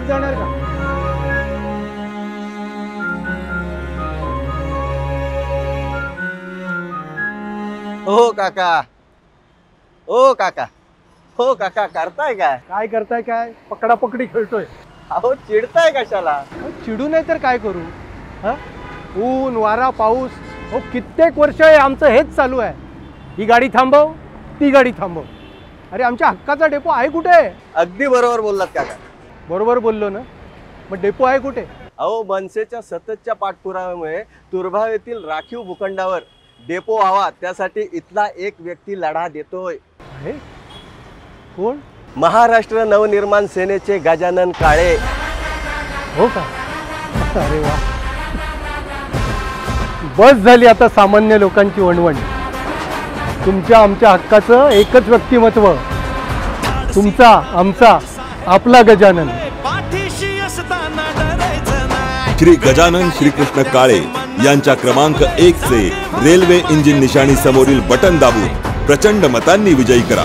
चालत जाणार का? हो काका, ओ काका, हो काका, करताय काय? काय करताय काय? पकडापकडी खेळतोय. अहो चिडताय कशाला? अहो, चिडू नाही तर काय करू? हा, ऊन वारा पाऊस, हो कित्येक वर्ष आहे आमचं हेच चालू आहे. ही गाडी थांबव, ती गाडी थांबव. अरे आमच्या हक्काचा डेपो आहे कुठे? अगदी बरोबर बोललात काका. बरोबर बोललो ना? मग डेपो आहे कुठे? अहो मनसेच्या सततच्या पाठपुराव्यामुळे तुर्भाव येथील राखीव भूखंडावर डेपो व्हावा त्यासाठी इथला एक व्यक्ती लढा देतोय. आहे कोण? महाराष्ट्र नवनिर्माण सेनेचे गजानन काळे. हो का? अरे वा, बस झाली आता सामान्य लोकांची वणवण. तुमच्या आमच्या हक्काचं एकच व्यक्तिमत्व, तुमचा आमचा आपला गजानन. श्री गजानन श्रीकृष्ण काळे यांच्या क्रमांक 1 चे रेल्वे इंजिन निशाणी समोरील बटन दाबून प्रचंड मतांनी विजयी करा.